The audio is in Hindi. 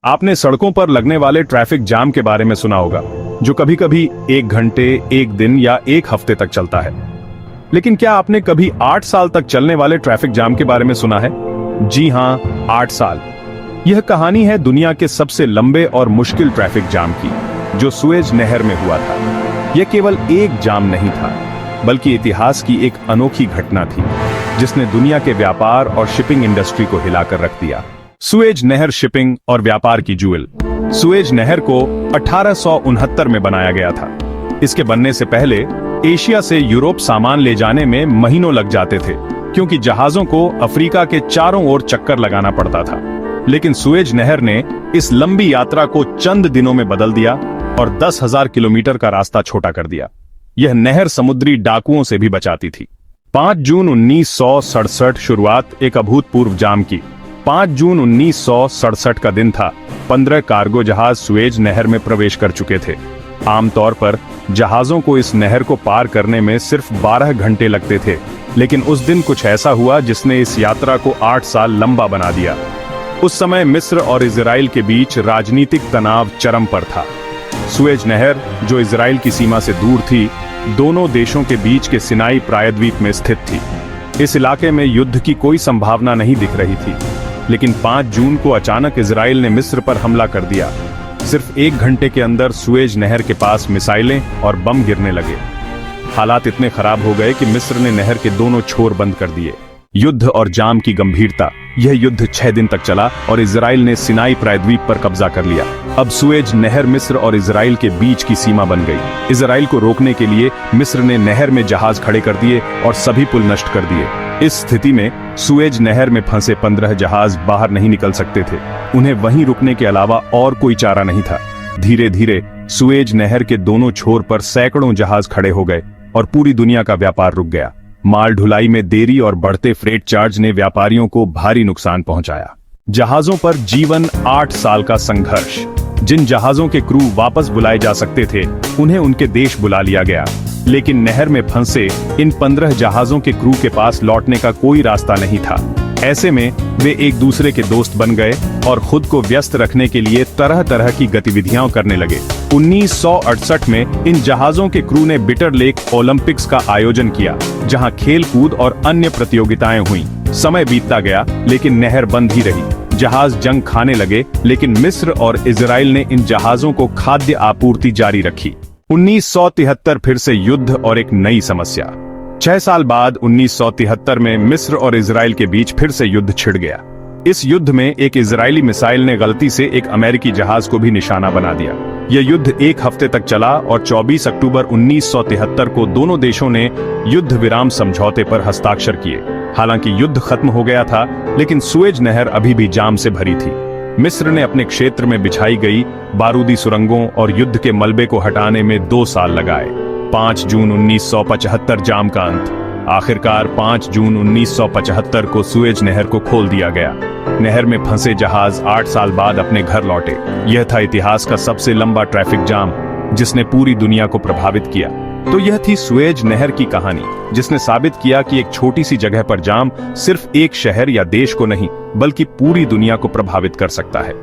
आपने सड़कों पर लगने वाले ट्रैफिक जाम के बारे में सुना होगा, जो कभी कभी 1 घंटे, 1 दिन या 1 हफ्ते तक चलता है। लेकिन क्या आपने कभी 8 साल तक चलने वाले ट्रैफिक जाम के बारे में सुना है? जी हां, 8 साल। यह कहानी है दुनिया के सबसे लंबे और मुश्किल ट्रैफिक जाम की, जो सुएज नहर में हुआ था। यह केवल एक जाम नहीं था, बल्कि इतिहास की एक अनोखी घटना थी, जिसने दुनिया के व्यापार और शिपिंग इंडस्ट्री को हिलाकर रख दिया। सुएज नहर शिपिंग और व्यापार की जूएल। सुएज नहर को 1869 में बनाया गया था। इसके बनने से पहले एशिया से यूरोप सामान ले जाने में महीनों लग जाते थे, क्योंकि जहाजों को अफ्रीका के चारों ओर चक्कर लगाना पड़ता था। लेकिन सुएज नहर ने इस लंबी यात्रा को चंद दिनों में बदल दिया और 10,000 किलोमीटर का रास्ता छोटा कर दिया। यह नहर समुद्री डाकुओं से भी बचाती थी। 5 जून 1967 शुरुआत एक अभूतपूर्व जाम की। 5 जून 1967 का दिन था। 15 कार्गो जहाज सुएज नहर में प्रवेश कर चुके थे। आमतौर पर जहाजों को इस नहर को पार करने में सिर्फ 12 घंटे लगते थे, लेकिन उस दिन कुछ ऐसा हुआ जिसने इस यात्रा को 8 साल लंबा बना दिया। उस समय मिस्र और इजराइल के बीच राजनीतिक तनाव चरम पर था। सुएज नहर, जो इजराइल की सीमा से दूर थी, दोनों देशों के बीच के सिनाई प्रायद्वीप में स्थित थी। इस इलाके में युद्ध की कोई संभावना नहीं दिख रही थी। लेकिन 5 जून को अचानक इजराइल ने मिस्र पर हमला कर दिया। सिर्फ 1 घंटे के अंदर सुएज नहर के पास मिसाइलें और बम गिरने लगे। हालात इतने खराब हो गए कि मिस्र ने नहर के दोनों छोर बंद कर दिए। युद्ध और जाम की गंभीरता। यह युद्ध 6 दिन तक चला और इजराइल ने सिनाई प्रायद्वीप पर कब्जा कर लिया। अब सुएज नहर मिस्र और इजराइल के बीच की सीमा बन गई। इजराइल को रोकने के लिए मिस्र ने नहर में जहाज खड़े कर दिए और सभी पुल नष्ट कर दिए। इस स्थिति में सुएज नहर में फंसे 15 जहाज बाहर नहीं निकल सकते थे। उन्हें वहीं रुकने के अलावा और कोई चारा नहीं था। धीरे धीरे सुएज नहर के दोनों छोर पर सैकड़ों जहाज खड़े हो गए और पूरी दुनिया का व्यापार रुक गया। माल ढुलाई में देरी और बढ़ते फ्रेट चार्ज ने व्यापारियों को भारी नुकसान पहुंचाया। जहाजों पर जीवन 8 साल का संघर्ष। जिन जहाजों के क्रू वापस बुलाए जा सकते थे, उन्हें उनके देश बुला लिया गया। लेकिन नहर में फंसे इन 15 जहाजों के क्रू के पास लौटने का कोई रास्ता नहीं था। ऐसे में वे एक दूसरे के दोस्त बन गए और खुद को व्यस्त रखने के लिए तरह तरह की गतिविधियां करने लगे। 1968 में इन जहाजों के क्रू ने बिटर लेक ओलंपिक्स का आयोजन किया, जहां खेल कूद और अन्य प्रतियोगिताएं हुई। समय बीतता गया, लेकिन नहर बंद ही रही। जहाज जंग खाने लगे, लेकिन मिस्र और इजराइल ने इन जहाजों को खाद्य आपूर्ति जारी रखी। 1973 फिर से युद्ध और एक नई समस्या। 6 साल बाद 1973 में मिस्र और इजराइल के बीच फिर से युद्ध छिड़ गया। इस युद्ध में एक इजरायली मिसाइल ने गलती से एक अमेरिकी जहाज को भी निशाना बना दिया। यह युद्ध 1 हफ्ते तक चला और 24 अक्टूबर 1973 को दोनों देशों ने युद्ध विराम समझौते पर हस्ताक्षर किए। हालांकि युद्ध खत्म हो गया था, लेकिन सुएज नहर अभी भी जाम से भरी थी। मिस्र ने अपने क्षेत्र में बिछाई गई बारूदी सुरंगों और युद्ध के मलबे को हटाने में 2 साल लगाए। 5 जून 1975 जाम का अंत। आखिरकार 5 जून 1975 को सुएज नहर को खोल दिया गया। नहर में फंसे जहाज 8 साल बाद अपने घर लौटे। यह था इतिहास का सबसे लंबा ट्रैफिक जाम, जिसने पूरी दुनिया को प्रभावित किया। तो यह थी सुएज नहर की कहानी, जिसने साबित किया कि एक छोटी सी जगह पर जाम सिर्फ एक शहर या देश को नहीं, बल्कि पूरी दुनिया को प्रभावित कर सकता है।